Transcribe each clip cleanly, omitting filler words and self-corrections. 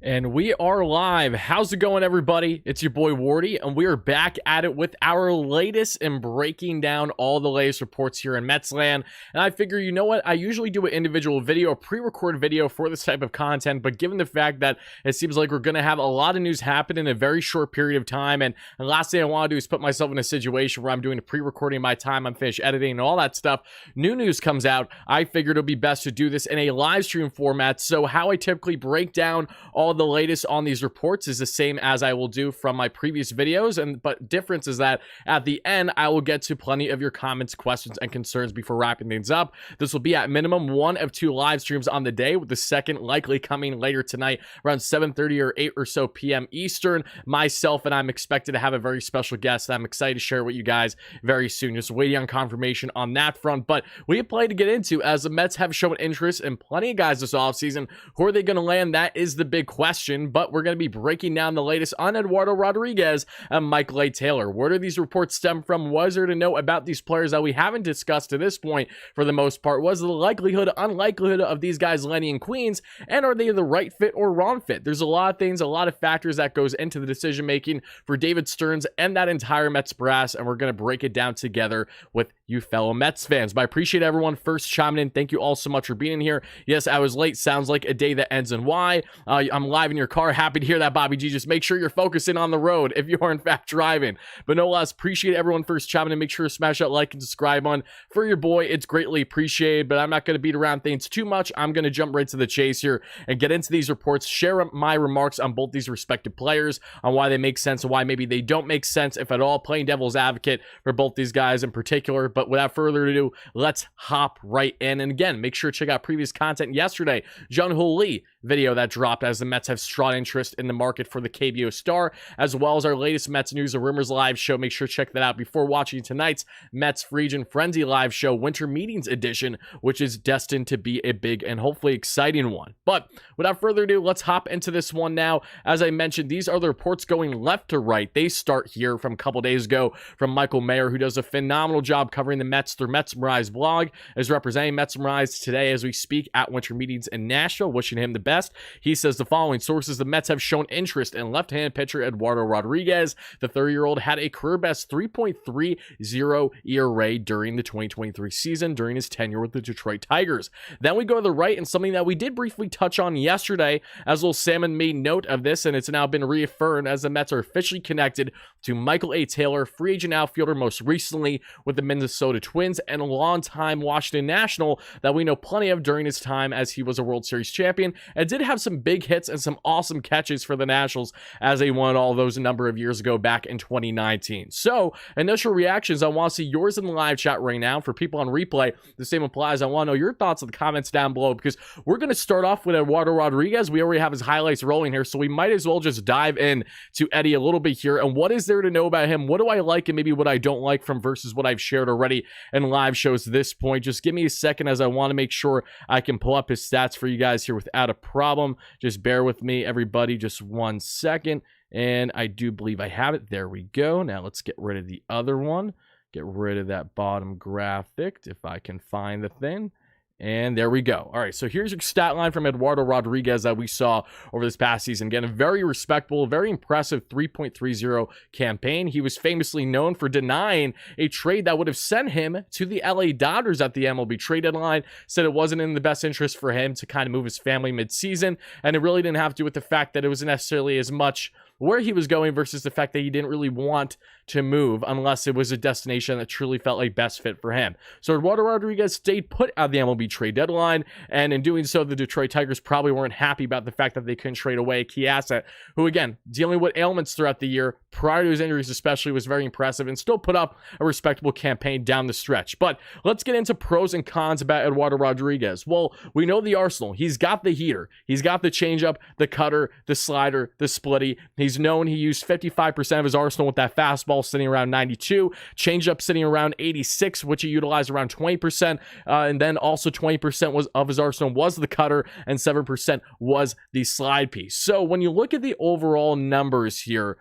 And we are live. How's it going, everybody? It's your boy Wardy, and we are back at it with our latest and breaking down all the latest reports here in Metsland. And I figure, you know what? I usually do an individual video, a pre-recorded video for this type of content, but given the fact that it seems like we're going to have a lot of news happen in a very short period of time, and the last thing I want to do is put myself in a situation where I'm doing a pre-recording my time, I'm finished editing and all that stuff. New news comes out. I figured it would be best to do this in a live stream format. So how I typically break down all the latest on these reports is the same as I will do from my previous videos, but difference is that at the end I will get to plenty of your comments, questions, and concerns before wrapping things up. This will be at minimum one of two live streams on the day, with the second likely coming later tonight around 7:30 or 8 or so p.m. Eastern. Myself and I'm expected to have a very special guest that I'm excited to share with you guys very soon. Just waiting on confirmation on that front, but we have plenty to get into as the Mets have shown interest in plenty of guys this offseason. Who are they going to land? That is the big question, but we're going to be breaking down the latest on Eduardo Rodriguez and Michael A. Taylor. Where do these reports stem from? What is there to know about these players that we haven't discussed to this point for the most part? What is the likelihood, unlikelihood of these guys landing in Queens, and are they the right fit or wrong fit? There's a lot of things, a lot of factors that goes into the decision making for David Stearns and that entire Mets brass, and we're going to break it down together with you fellow Mets fans. But I appreciate everyone first chiming in. Thank you all so much for being here. Yes, I was late. Sounds like a day that ends in Y. I'm live in your car. Happy to hear that, Bobby G. Just make sure you're focusing on the road if you are in fact driving. But no less, appreciate everyone first chiming in. Make sure to smash that like and subscribe on for your boy. It's greatly appreciated, but I'm not going to beat around things too much. I'm going to jump right to the chase here and get into these reports, share my remarks on both these respective players, on why they make sense and why maybe they don't make sense, if at all, playing devil's advocate for both these guys in particular. But without further ado, let's hop right in. And again, make sure to check out previous content yesterday. Jung-Hoo Lee video that dropped as the Mets have strong interest in the market for the KBO star, as well as our latest Mets news and rumors live show. Make sure to check that out before watching tonight's Mets Free Agent Frenzy live show, Winter Meetings Edition, which is destined to be a big and hopefully exciting one. But without further ado, let's hop into this one now. As I mentioned, these are the reports going left to right. They start here from a couple days ago from Michael Mayer, who does a phenomenal job covering the Mets through Metsmerized blog, is representing Metsmerized today as we speak at Winter Meetings in Nashville, wishing him the best. He says the following sources: the Mets have shown interest in left-handed pitcher Eduardo Rodriguez. The 30-year-old had a career-best 3.30 ERA during the 2023 season during his tenure with the Detroit Tigers. Then we go to the right, and something that we did briefly touch on yesterday, as Lil Salmon made note of this, and it's now been reaffirmed as the Mets are officially connected to Michael A. Taylor, free agent outfielder, most recently with the Minnesota Twins, and a long-time Washington National that we know plenty of during his time as he was a World Series champion, and did have some big hits and some awesome catches for the Nationals as they won all those a number of years ago back in 2019. So, initial reactions, I want to see yours in the live chat right now. For people on replay, the same applies. I want to know your thoughts in the comments down below, because we're going to start off with Eduardo Rodriguez. We already have his highlights rolling here, so we might as well just dive in to Eddie a little bit here. And what is there to know about him? What do I like and maybe what I don't like from versus what I've shared already in live shows to this point? Just give me a second as I want to make sure I can pull up his stats for you guys here without a problem. Just bear with me, everybody, just 1 second. And I do believe I have it. There we go. Now let's get rid of the other one. Get rid of that bottom graphic if I can find the thing. And there we go. All right, so here's your stat line from Eduardo Rodriguez that we saw over this past season. Again, a very respectable, very impressive 3.30 campaign. He was famously known for denying a trade that would have sent him to the LA Dodgers at the MLB trade deadline. Said it wasn't in the best interest for him to kind of move his family mid-season, and it really didn't have to do with the fact that it wasn't necessarily as much where he was going versus the fact that he didn't really want to move unless it was a destination that truly felt like best fit for him. So Eduardo Rodriguez stayed put at the MLB trade deadline, and in doing so, the Detroit Tigers probably weren't happy about the fact that they couldn't trade away a key asset who, again, dealing with ailments throughout the year, prior to his injuries especially, was very impressive and still put up a respectable campaign down the stretch. But let's get into pros and cons about Eduardo Rodriguez. Well, we know the arsenal. He's got the heater. He's got the changeup, the cutter, the slider, the splitty. He's known he used 55% of his arsenal with that fastball sitting around 92, changeup sitting around 86, which he utilized around 20%, and then also 20% of his arsenal was the cutter, and 7% was the slide piece. So when you look at the overall numbers here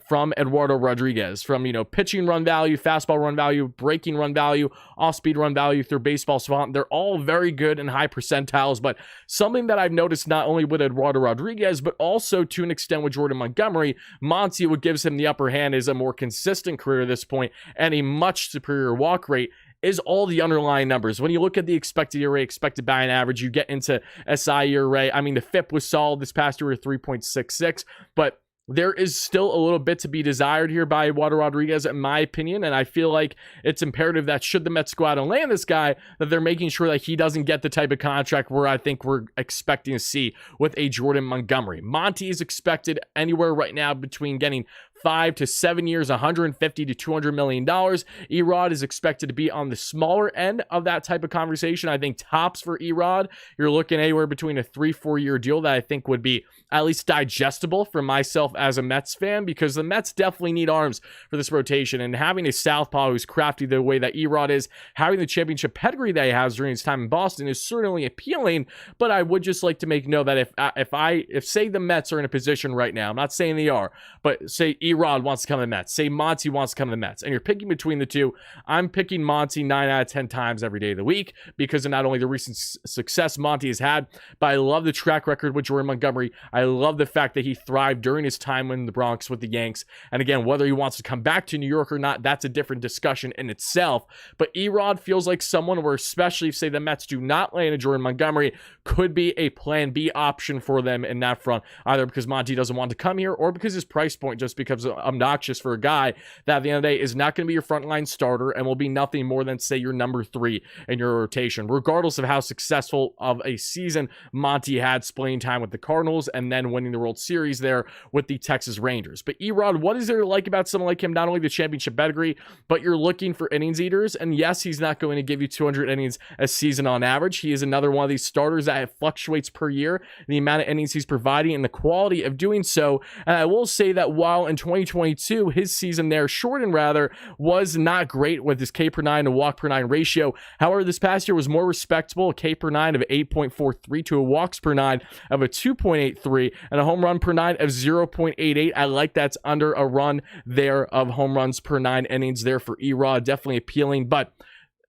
from Eduardo Rodriguez, from, pitching run value, fastball run value, breaking run value, off-speed run value through baseball savant. They're all very good and high percentiles, but something that I've noticed not only with Eduardo Rodriguez, but also to an extent with Jordan Montgomery, Monty, what gives him the upper hand is a more consistent career at this point and a much superior walk rate, is all the underlying numbers. When you look at the expected ERA, expected batting average, you get into SI ERA. I mean, the FIP was solid this past year at 3.66, but there is still a little bit to be desired here by Eduardo Rodriguez, in my opinion, and I feel like it's imperative that should the Mets go out and land this guy, that they're making sure that he doesn't get the type of contract where I think we're expecting to see with a Jordan Montgomery. Monty is expected anywhere right now between getting 5 to 7 years, $150 to $200 million. Erod is expected to be on the smaller end of that type of conversation. I think tops for Erod, you're looking anywhere between a 3-4 year deal that I think would be at least digestible for myself as a Mets fan, because the Mets definitely need arms for this rotation, and having a southpaw who's crafty the way that Erod is, having the championship pedigree that he has during his time in Boston is certainly appealing. But I would just like to make note that if say the Mets are in a position right now, I'm not saying they are, but say Erod wants to come to the Mets, say Monty wants to come to the Mets, and you're picking between the two, I'm picking Monty 9 out of 10 times every day of the week because of not only the recent success Monty has had, but I love the track record with Jordan Montgomery. I love the fact that he thrived during his time in the Bronx with the Yanks. And again, whether he wants to come back to New York or not, that's a different discussion in itself. But Erod feels like someone where, especially if, say, the Mets do not land a Jordan Montgomery, could be a plan B option for them in that front, either because Monty doesn't want to come here or because his price point just becomes obnoxious for a guy that at the end of the day is not going to be your frontline starter and will be nothing more than, say, your number 3 in your rotation, regardless of how successful of a season Monty had splitting time with the Cardinals and then winning the World Series there with the Texas Rangers. But Erod, what is there to like about someone like him? Not only the championship pedigree, but you're looking for innings eaters. And yes, he's not going to give you 200 innings a season on average. He is another one of these starters that fluctuates per year, the amount of innings he's providing and the quality of doing so. And I will say that while in 2022, his season there, shortened rather, was not great with his K per 9 to walk per 9 ratio. However, this past year was more respectable, a K per 9 of 8.43 to a walks per 9 of a 2.83 and a home run per 9 of 0.88. I like that's under a run there of home runs per 9 innings there for Erod. Definitely appealing. But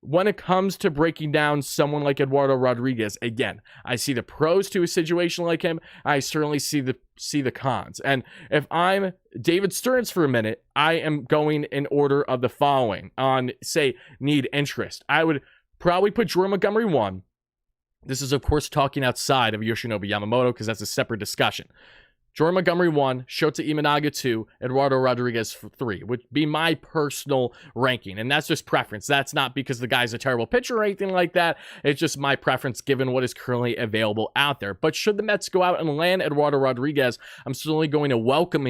when it comes to breaking down someone like Eduardo Rodriguez, again, I see the pros to a situation like him. I certainly see the cons. And if I'm David Stearns for a minute, I am going in order of the following on, say, need interest. I would probably put Jordan Montgomery 1. This is, of course, talking outside of Yoshinobu Yamamoto because that's a separate discussion. Jordan Montgomery 1, Shota Imanaga 2, Eduardo Rodriguez 3 would be my personal ranking. And that's just preference. That's not because the guy's a terrible pitcher or anything like that. It's just my preference given what is currently available out there. But should the Mets go out and land Eduardo Rodriguez, I'm certainly going to welcome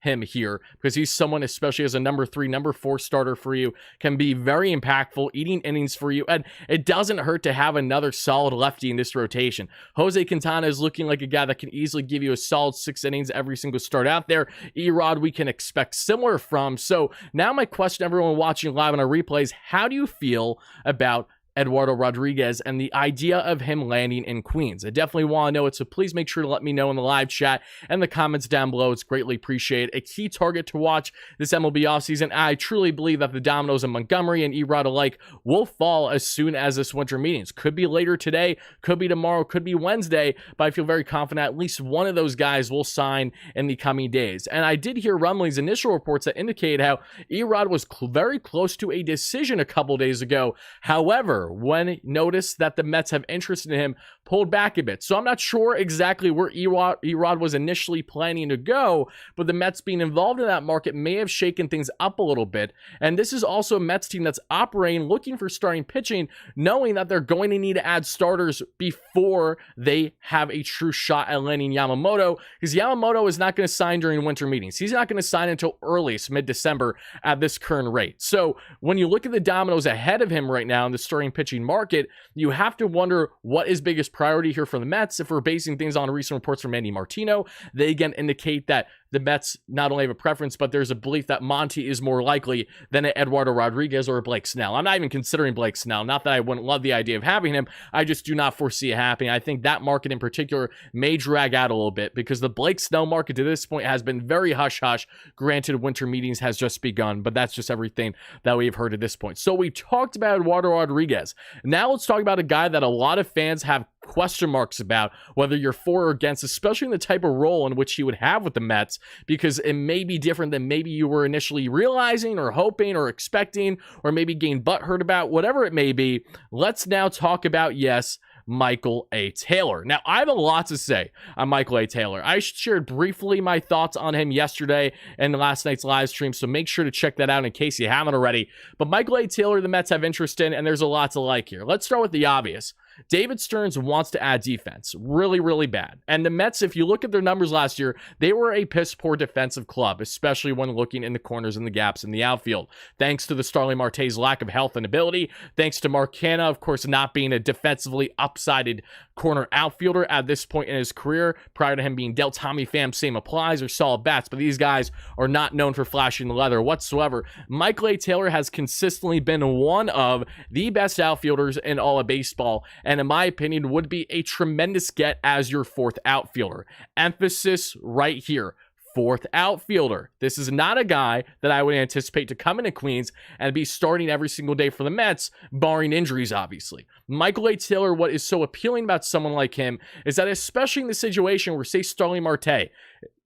him here because he's someone, especially as a number 3, number 4 starter for you, can be very impactful, eating innings for you, and it doesn't hurt to have another solid lefty in this rotation. Jose Quintana is looking like a guy that can easily give you a solid 6 innings every single start out there. Erod we can expect similar from. So now my question, everyone watching live on our replays, how do you feel about Eduardo Rodriguez and the idea of him landing in Queens? I definitely want to know it, so please make sure to let me know in the live chat and the comments down below. It's greatly appreciated. A key target to watch this MLB offseason. I truly believe that the dominoes of Montgomery and Erod alike will fall as soon as this winter meetings. Could be later today, could be tomorrow, could be Wednesday, but I feel very confident at least one of those guys will sign in the coming days. And I did hear rumblings, initial reports that indicate how Erod was very close to a decision a couple days ago. However, when noticed that the Mets have interest in him, pulled back a bit. So I'm not sure exactly where Erod was initially planning to go, but the Mets being involved in that market may have shaken things up a little bit. And this is also a Mets team that's operating, looking for starting pitching, knowing that they're going to need to add starters before they have a true shot at landing Yamamoto, because Yamamoto is not going to sign during winter meetings. He's not going to sign until earliest mid-December at this current rate. So when you look at the dominoes ahead of him right now in the starting pitching market, you have to wonder what is biggest priority here for the Mets. If we're basing things on recent reports from Andy Martino, they again indicate that the Mets not only have a preference, but there's a belief that Monty is more likely than an Eduardo Rodriguez or a Blake Snell. I'm not even considering Blake Snell. Not that I wouldn't love the idea of having him. I just do not foresee it happening. I think that market in particular may drag out a little bit because the Blake Snell market to this point has been very hush-hush. Granted, winter meetings has just begun, but that's just everything that we've heard at this point. So we talked about Eduardo Rodriguez. Now let's talk about a guy that a lot of fans have question marks about whether you're for or against, especially in the type of role in which he would have with the Mets, because it may be different than maybe you were initially realizing or hoping or expecting, or maybe getting butthurt about, whatever it may be. Let's now talk about, yes, Michael A. Taylor. Now, I have a lot to say on Michael A. Taylor. I shared briefly my thoughts on him yesterday and last night's live stream, so make sure to check that out in case you haven't already. But Michael A. Taylor, the Mets have interest in, and there's a lot to like here. Let's start with the obvious. David Stearns wants to add defense really, really bad. And the Mets, if you look at their numbers last year, they were a piss-poor defensive club, especially when looking in the corners and the gaps in the outfield. Thanks to the Starling Marte's lack of health and ability, thanks to Mark Canha, of course, not being a defensively upsided corner outfielder at this point in his career. Prior to him being dealt Tommy Pham, same applies, or solid bats, but these guys are not known for flashing the leather whatsoever. Michael A. Taylor has consistently been one of the best outfielders in all of baseball, and in my opinion, would be a tremendous get as your fourth outfielder. Emphasis right here. Fourth outfielder. This is not a guy that I would anticipate to come into Queens and be starting every single day for the Mets, barring injuries, obviously. Michael A. Taylor, what is so appealing about someone like him is that, especially in the situation where, say, Starling Marte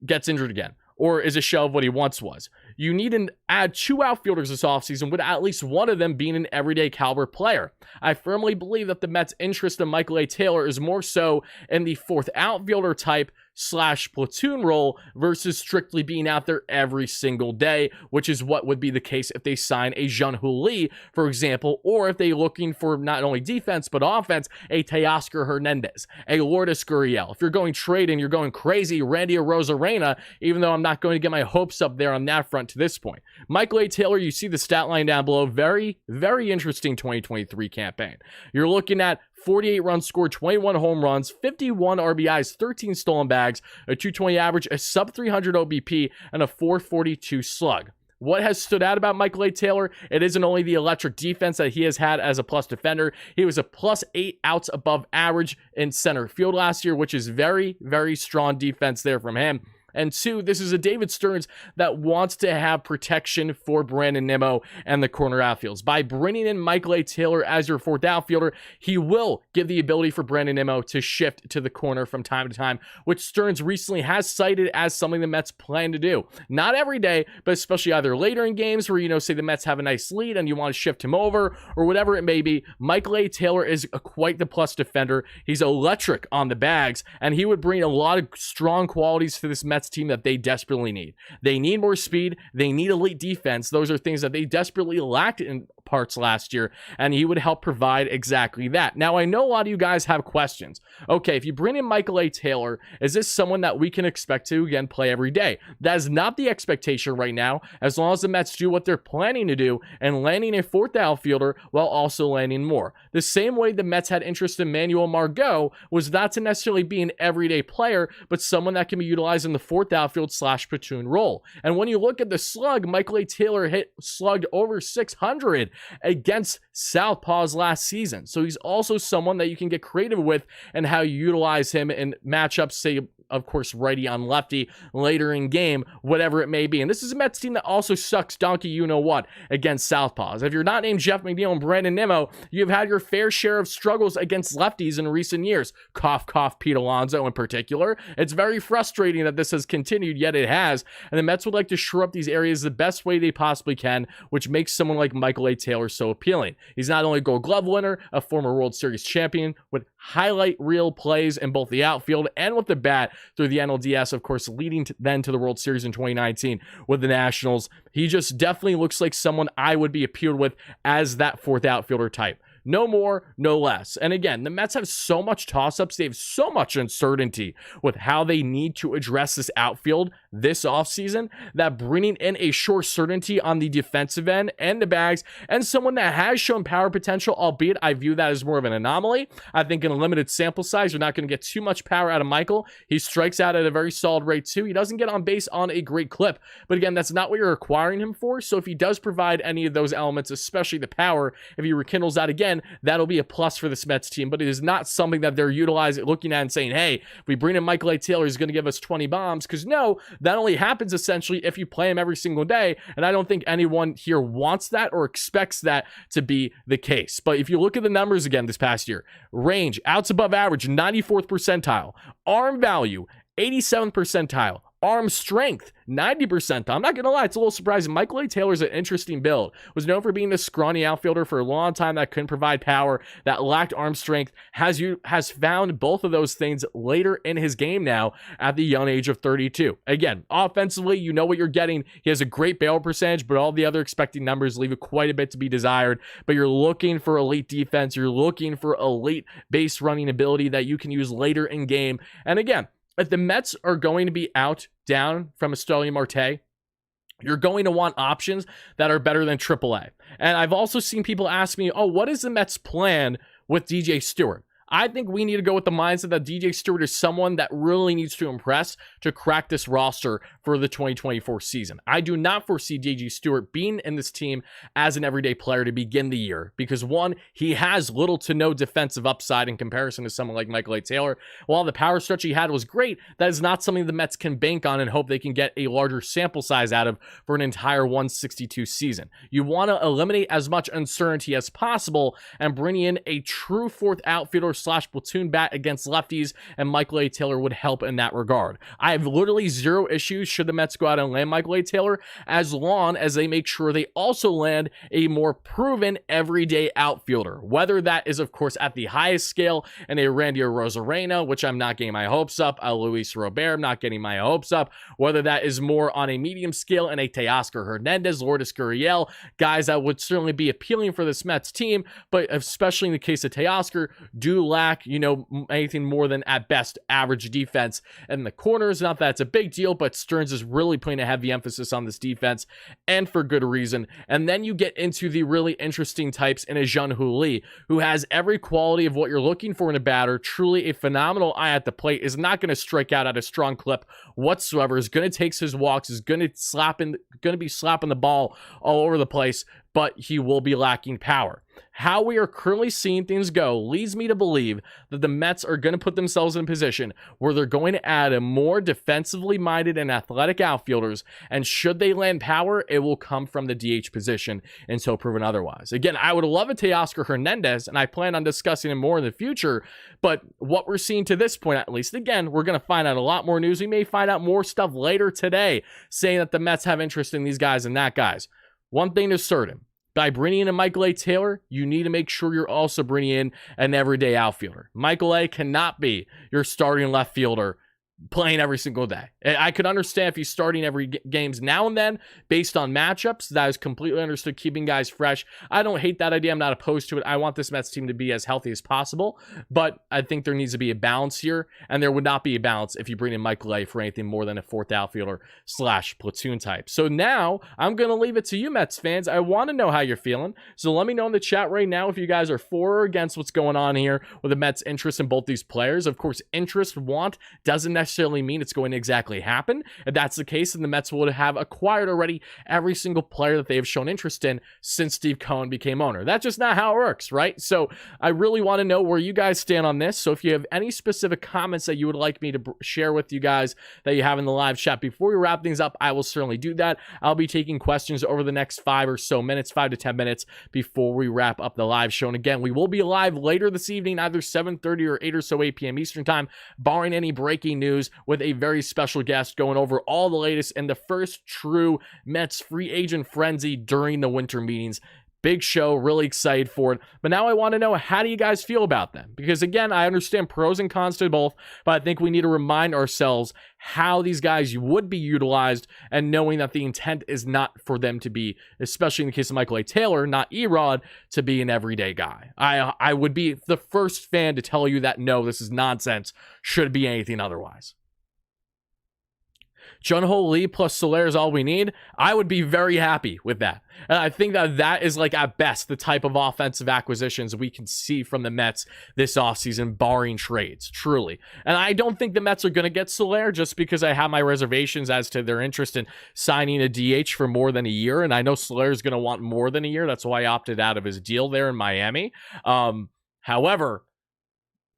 gets injured again, or is a shell of what he once was, you need to add two outfielders this offseason, with at least one of them being an everyday caliber player. I firmly believe that the Mets' interest in Michael A. Taylor is more so in the fourth outfielder type / platoon role versus strictly being out there every single day, which is what would be the case if they sign a Jung-Hoo Lee, for example, or if they're looking for not only defense but offense, a Teoscar Hernandez, a Lourdes Gurriel. If you're going trading, you're going crazy, Randy Arozarena, even though I'm not going to get my hopes up there on that front to this point. Michael A. Taylor, you see the stat line down below, very, very interesting 2023 campaign. You're looking at 48 runs scored, 21 home runs, 51 RBIs, 13 stolen bags, a 220 average, a sub 300 OBP, and a 442 slug. What has stood out about Michael A. Taylor? It isn't only the electric defense that he has had as a plus defender. He was a +8 outs above average in center field last year, which is very, very strong defense there from him. And two, this is a David Stearns that wants to have protection for Brandon Nimmo and the corner outfields. By bringing in Michael A. Taylor as your fourth outfielder, he will give the ability for Brandon Nimmo to shift to the corner from time to time, which Stearns recently has cited as something the Mets plan to do. Not every day, but especially either later in games where, say the Mets have a nice lead and you want to shift him over or whatever it may be. Michael A. Taylor is quite the plus defender. He's electric on the bags, and he would bring a lot of strong qualities to this Mets team that they desperately need. They need more speed. They need elite defense. Those are things that they desperately lacked in parts last year, and he would help provide exactly that. Now, I know a lot of you guys have questions. Okay, if you bring in Michael A. Taylor, is this someone that we can expect to, again, play every day? That is not the expectation right now, as long as the Mets do what they're planning to do and landing a fourth outfielder while also landing more. The same way the Mets had interest in Manuel Margot was not to necessarily be an everyday player, but someone that can be utilized in the fourth outfield / platoon role. And when you look at the slug, Michael A. Taylor slugged over 600 against Southpaws last season. So he's also someone that you can get creative with and how you utilize him in matchups, say, of course, righty on lefty later in game, whatever it may be. And this is a Mets team that also sucks donkey you-know-what against Southpaws. If you're not named Jeff McNeil and Brandon Nimmo, you've had your fair share of struggles against lefties in recent years. Cough, cough, Pete Alonso in particular. It's very frustrating that this has continued, yet it has. And the Mets would like to shore up these areas the best way they possibly can, which makes someone like Michael A. Taylor so appealing. He's not only a Gold Glove winner, a former World Series champion with highlight reel plays in both the outfield and with the bat through the NLDS, of course, leading then to the World Series in 2019 with the Nationals. He just definitely looks like someone I would be appealed with as that fourth outfielder type. No more, no less. And again, the Mets have so much toss-ups. They have so much uncertainty with how they need to address this outfield this offseason, that bringing in a sure certainty on the defensive end and the bags, and someone that has shown power potential, albeit I view that as more of an anomaly. I think in a limited sample size, you're not going to get too much power out of Michael. He strikes out at a very solid rate too. He doesn't get on base on a great clip, but again, that's not what you're acquiring him for. So if he does provide any of those elements, especially the power, if he rekindles that again, that'll be a plus for this Mets team. But it is not something that they're utilizing, looking at and saying, hey, if we bring in Michael A. Taylor, he's going to give us 20 bombs. Because no, that only happens essentially if you play him every single day. And I don't think anyone here wants that or expects that to be the case. But if you look at the numbers again this past year, range, outs above average, 94th percentile, arm value, 87th percentile, arm strength, 90%. I'm not going to lie, it's a little surprising. Michael A. Taylor's an interesting build. Was known for being this scrawny outfielder for a long time that couldn't provide power, that lacked arm strength, has found both of those things later in his game now at the young age of 32. Again, offensively, you know what you're getting. He has a great barrel percentage, but all the other expected numbers leave quite a bit to be desired. But you're looking for elite defense. You're looking for elite base running ability that you can use later in game. And again, if the Mets are going to be down from Starling Marte, you're going to want options that are better than AAA. And I've also seen people ask me, oh, what is the Mets' plan with DJ Stewart? I think we need to go with the mindset that DJ Stewart is someone that really needs to impress to crack this roster for the 2024 season. I do not foresee DJ Stewart being in this team as an everyday player to begin the year because, one, he has little to no defensive upside in comparison to someone like Michael A. Taylor. While the power stretch he had was great, that is not something the Mets can bank on and hope they can get a larger sample size out of for an entire 162 season. You want to eliminate as much uncertainty as possible and bring in a true fourth outfielder / platoon bat against lefties, and Michael A. Taylor would help in that regard. I have literally zero issues should the Mets go out and land Michael A. Taylor, as long as they make sure they also land a more proven everyday outfielder, whether that is, of course, at the highest scale in a Randy Arozarena, which I'm not getting my hopes up, a Luis Robert, I'm not getting my hopes up, whether that is more on a medium scale in a Teoscar Hernandez, Lourdes Gurriel, guys that would certainly be appealing for this Mets team, but especially in the case of Teoscar, do lack, anything more than at best average defense in the corners. Not that it's a big deal, but Stearns is really putting a heavy emphasis on this defense, and for good reason. And then you get into the really interesting types in a Jung-Hoo Lee, who has every quality of what you're looking for in a batter, truly a phenomenal eye at the plate, is not going to strike out at a strong clip whatsoever, is going to take his walks, is going to be slapping the ball all over the place, but he will be lacking power. How we are currently seeing things go leads me to believe that the Mets are going to put themselves in a position where they're going to add a more defensively minded and athletic outfielders, and should they land power, it will come from the DH position until proven otherwise. Again, I would love a Teoscar Hernandez, and I plan on discussing him more in the future, but what we're seeing to this point, at least, again, we're going to find out a lot more news. We may find out more stuff later today saying that the Mets have interest in these guys and that guys. One thing is certain. By bringing in a Michael A. Taylor, you need to make sure you're also bringing in an everyday outfielder. Michael A. cannot be your starting left fielder playing every single day. I could understand if he's starting every games now and then based on matchups. That is completely understood, keeping guys fresh. I don't hate that idea. I'm not opposed to it. I want this Mets team to be as healthy as possible, but I think there needs to be a balance here, and there would not be a balance if you bring in Michael A. for anything more than a fourth outfielder / platoon type. So now I'm going to leave it to you, Mets fans. I want to know how you're feeling. So let me know in the chat right now if you guys are for or against what's going on here with the Mets' interest in both these players. Of course, want doesn't necessarily mean it's going to exactly happen. If that's the case, then the Mets would have acquired already every single player that they have shown interest in since Steve Cohen became owner. That's just not how it works, right? So I really want to know where you guys stand on this. So if you have any specific comments that you would like me to share with you guys that you have in the live chat before we wrap things up, I will certainly do that. I'll be taking questions over the next 5 to 10 minutes before we wrap up the live show. And again, we will be live later this evening, either 7:30 or 8 p.m. Eastern time, barring any breaking news, with a very special guest going over all the latest in the first true Mets free agent frenzy during the winter meetings. Big show, really excited for it. But now I want to know, how do you guys feel about them? Because again, I understand pros and cons to both, but I think we need to remind ourselves how these guys would be utilized, and knowing that the intent is not for them to be, especially in the case of Michael A. Taylor, not Erod, to be an everyday guy. I would be the first fan to tell you that no, this is nonsense, should be anything otherwise. Junho Lee plus Soler is all we need, I would be very happy with that. And I think that that is, like, at best, the type of offensive acquisitions we can see from the Mets this offseason, barring trades, truly. And I don't think the Mets are going to get Soler, just because I have my reservations as to their interest in signing a DH for more than a year. And I know Soler is going to want more than a year. That's why I opted out of his deal there in Miami. However,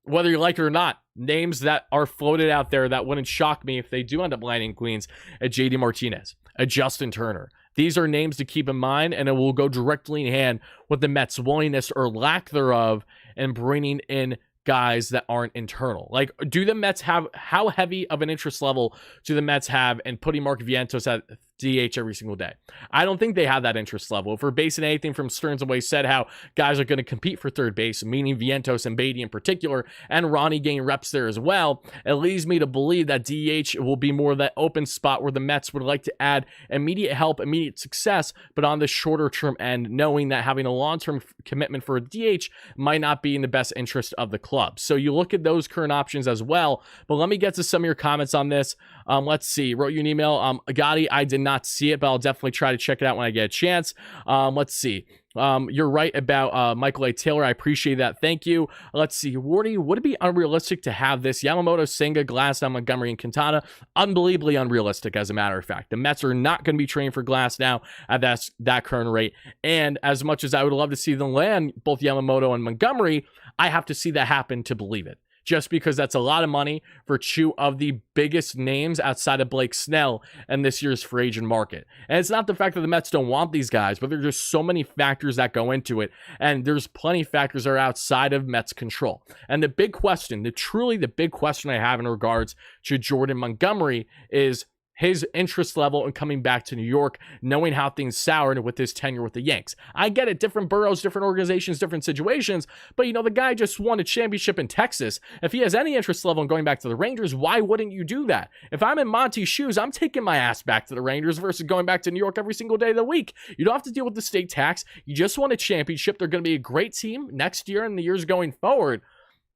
whether you like it or not, names that are floated out there that wouldn't shock me if they do end up landing in Queens: a JD Martinez, a Justin Turner. These are names to keep in mind, and it will go directly in hand with the Mets' willingness or lack thereof in bringing in guys that aren't internal. Like, do the Mets have, how heavy of an interest level do the Mets have in putting Mark Vientos at DH every single day? I don't think they have that interest level. If we're basing anything from Stearns and Way said how guys are going to compete for third base, meaning Vientos and Beatty in particular, and Ronnie getting reps there as well, it leads me to believe that DH will be more of that open spot where the Mets would like to add immediate help, immediate success, but on the shorter term end, knowing that having a long-term commitment for a DH might not be in the best interest of the club. So you look at those current options as well. But let me get to some of your comments on this. Let's see. Wrote you an email. Gotti, I did not see it, but I'll definitely try to check it out when I get a chance. Let's see. You're right about Michael A. Taylor. I appreciate that. Thank you. Let's see. Wardy, would it be unrealistic to have this? Yamamoto, Senga, Glasnow, Montgomery, and Quintana. Unbelievably unrealistic, as a matter of fact. The Mets are not going to be trading for Glasnow at that current rate. And as much as I would love to see them land both Yamamoto and Montgomery, I have to see that happen to believe it. Just because that's a lot of money for two of the biggest names outside of Blake Snell in this year's free agent market. And it's not the fact that the Mets don't want these guys, but there's just so many factors that go into it. And there's plenty of factors that are outside of Mets control. And the big question, truly the big question I have in regards to Jordan Montgomery is his interest level in coming back to New York, knowing how things soured with his tenure with the Yanks. I get it, different boroughs, different organizations, different situations, but the guy just won a championship in Texas. If he has any interest level in going back to the Rangers, why wouldn't you do that? If I'm in Monty's shoes, I'm taking my ass back to the Rangers versus going back to New York every single day of the week. You don't have to deal with the state tax. You just won a championship. They're going to be a great team next year and the years going forward.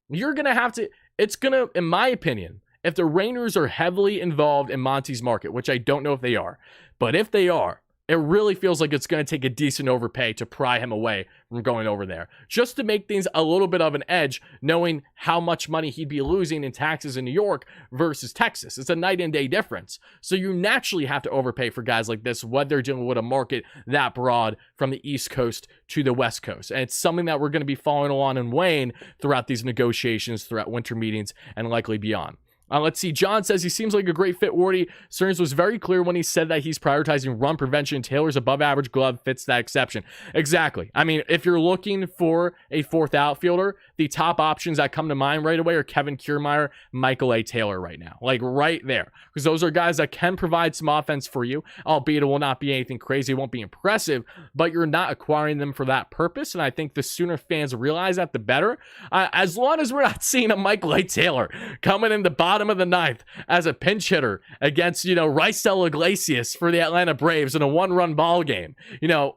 You're going to have to, it's going to, in my opinion, if the Rangers are heavily involved in Monty's market, which I don't know if they are, but if they are, it really feels like it's going to take a decent overpay to pry him away from going over there, just to make things a little bit of an edge, knowing how much money he'd be losing in taxes in New York versus Texas. It's a night and day difference. So you naturally have to overpay for guys like this, whether they're dealing with a market that broad from the East Coast to the West Coast. And it's something that we're going to be following along and weighing throughout these negotiations, throughout winter meetings, and likely beyond. Let's see. John says he seems like a great fit, Wardy. Stearns was very clear when he said that he's prioritizing run prevention. Taylor's above average glove fits that exception. Exactly. I mean, if you're looking for a fourth outfielder, the top options that come to mind right away are Kevin Kiermaier, Michael A. Taylor right now. Like right there. Because those are guys that can provide some offense for you, albeit it will not be anything crazy. It won't be impressive, but you're not acquiring them for that purpose. And I think the sooner fans realize that, the better. As long as we're not seeing a Michael A. Taylor coming in the bottom of the ninth as a pinch hitter against, Raisel Iglesias for the Atlanta Braves in a one-run ball game.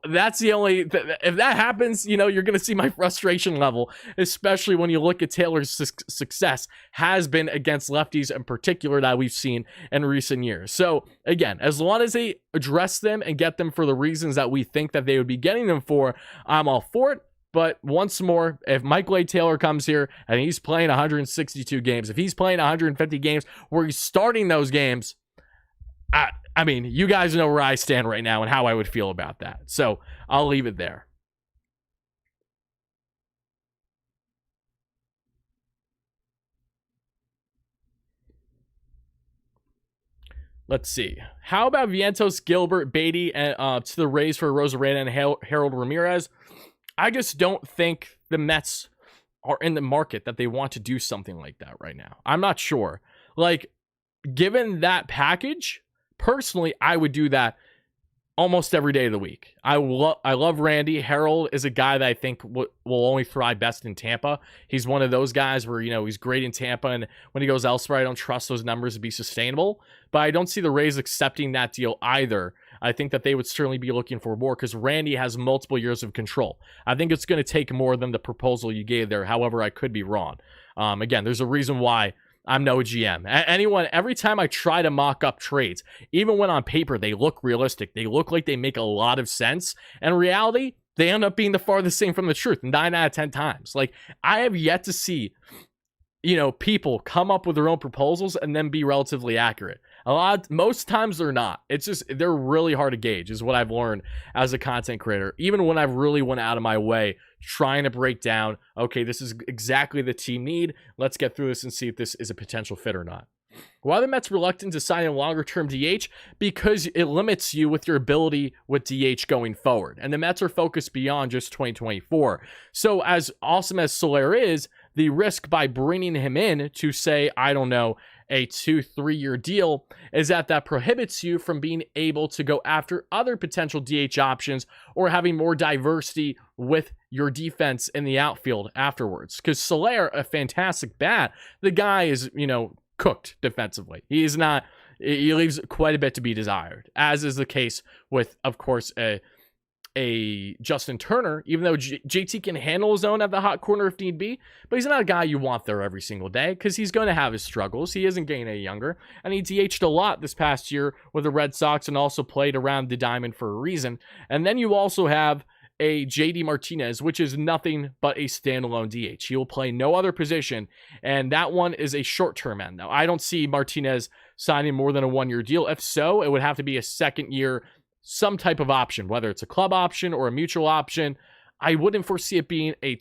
That's the only, if that happens, you're going to see my frustration level, especially when you look at Taylor's success has been against lefties in particular that we've seen in recent years. So again, as long as they address them and get them for the reasons that we think that they would be getting them for, I'm all for it. But once more, if Michael A. Taylor comes here and he's playing 162 games, if he's playing 150 games where he's starting those games, I mean, you guys know where I stand right now and how I would feel about that. So I'll leave it there. Let's see. How about Vientos, Gilbert, Beatty, and to the Rays for Rosarena and Harold Ramirez? I just don't think the Mets are in the market that they want to do something like that right now. I'm not sure. Like, given that package, personally, I would do that almost every day of the week. I love Randy. Harold is a guy that I think will only thrive best in Tampa. He's one of those guys where, he's great in Tampa, and when he goes elsewhere, I don't trust those numbers to be sustainable. But I don't see the Rays accepting that deal either. I think that they would certainly be looking for more because Randy has multiple years of control. I think it's going to take more than the proposal you gave there. However, I could be wrong. Again, there's a reason why I'm no GM. Anyone, every time I try to mock up trades, even when on paper they look realistic, they look like they make a lot of sense. In reality, they end up being the farthest thing from the truth 9 out of 10 times. Like, I have yet to see, people come up with their own proposals and then be relatively accurate. Most times they're not. It's just, they're really hard to gauge is what I've learned as a content creator. Even when I've really went out of my way trying to break down, okay, this is exactly the team need. Let's get through this and see if this is a potential fit or not. Why are the Mets reluctant to sign a longer-term DH? Because it limits you with your ability with DH going forward. And the Mets are focused beyond just 2024. So as awesome as Soler is, the risk by bringing him in to say, I don't know, a 2-3 year deal is that prohibits you from being able to go after other potential DH options or having more diversity with your defense in the outfield afterwards. Because Soler, a fantastic bat, the guy is, cooked defensively. He leaves quite a bit to be desired, as is the case with, of course, a Justin Turner, even though JT can handle his own at the hot corner if need be, but he's not a guy you want there every single day because he's going to have his struggles. He isn't getting any younger, and he DH'd a lot this past year with the Red Sox and also played around the diamond for a reason. And then you also have a JD Martinez, which is nothing but a standalone DH. He will play no other position, and that one is a short-term end. Now, I don't see Martinez signing more than a 1-year deal. If so, it would have to be a second year, some type of option, whether it's a club option or a mutual option. I wouldn't foresee it being a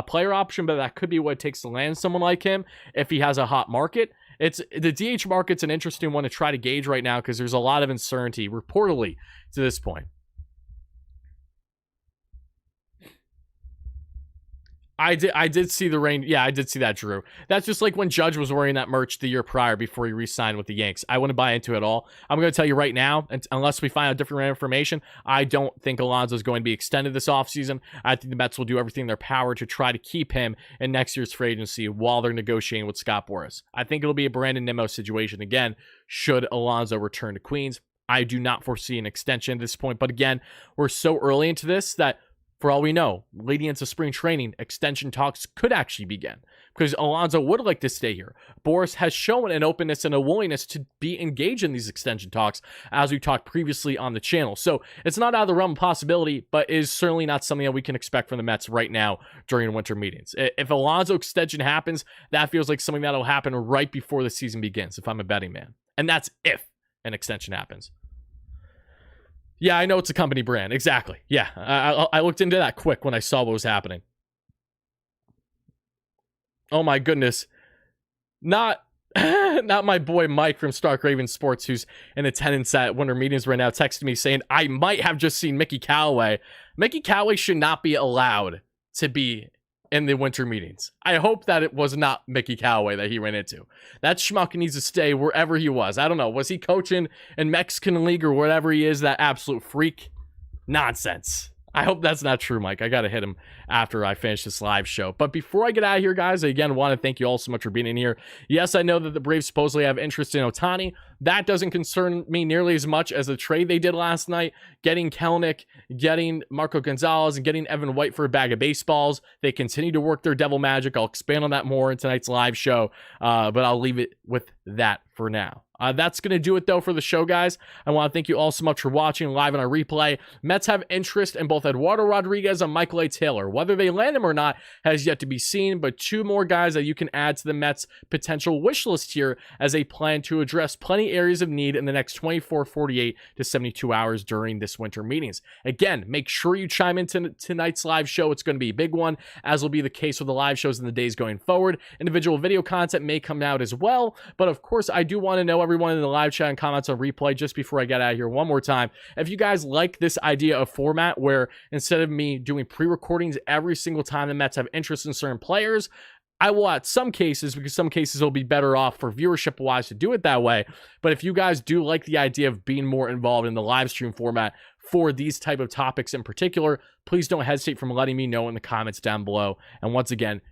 player option, but that could be what it takes to land someone like him if he has a hot market. The DH market's an interesting one to try to gauge right now because there's a lot of uncertainty, reportedly, to this point. I did see the rain. Yeah, I did see that, Drew. That's just like when Judge was wearing that merch the year prior before he re-signed with the Yanks. I wouldn't buy into it at all. I'm going to tell you right now, unless we find out different information, I don't think Alonso is going to be extended this offseason. I think the Mets will do everything in their power to try to keep him in next year's free agency while they're negotiating with Scott Boras. I think it'll be a Brandon Nimmo situation again, should Alonso return to Queens. I do not foresee an extension at this point, but again, we're so early into this that for all we know, leading into spring training, extension talks could actually begin because Alonso would like to stay here. Boras has shown an openness and a willingness to be engaged in these extension talks, as we talked previously on the channel. So it's not out of the realm of possibility, but is certainly not something that we can expect from the Mets right now during winter meetings. If Alonso extension happens, that feels like something that'll happen right before the season begins, if I'm a betting man. And that's if an extension happens. Yeah, I know it's a company brand. Exactly. Yeah, I looked into that quick when I saw what was happening. Oh my goodness. Not my boy Mike from Stark Raven Sports, who's in attendance at winter meetings right now, texted me saying, I might have just seen Mickey Callaway. Mickey Callaway should not be allowed to be in the winter meetings. I hope that it was not Mickey Callaway that he ran into. That schmuck needs to stay wherever he was. I don't know. Was he coaching in Mexican League or whatever he is, that absolute freak? Nonsense. I hope that's not true, Mike. I got to hit him after I finish this live show. But before I get out of here, guys, I again want to thank you all so much for being in here. Yes, I know that the Braves supposedly have interest in Ohtani. That doesn't concern me nearly as much as the trade they did last night, getting Kelenic, getting Marco Gonzalez, and getting Evan White for a bag of baseballs. They continue to work their devil magic. I'll expand on that more in tonight's live show, but I'll leave it with that for now. That's going to do it, though, for the show, guys. I want to thank you all so much for watching live on our replay. Mets have interest in both Eduardo Rodriguez and Michael A. Taylor. Whether they land him or not has yet to be seen, but 2 more guys that you can add to the Mets' potential wish list here as they plan to address plenty areas of need in the next 24, 48 to 72 hours during this winter meetings. Again, make sure you chime into tonight's live show. It's going to be a big one, as will be the case with the live shows in the days going forward. Individual video content may come out as well, but of course, I do want to know everyone in the live chat and comments on replay just before I get out of here one more time. If you guys like this idea of format where instead of me doing pre-recordings every single time the Mets have interest in certain players, I will at some cases, because some cases will be better off for viewership wise to do it that way. But if you guys do like the idea of being more involved in the live stream format for these type of topics in particular, please don't hesitate from letting me know in the comments down below. And once again,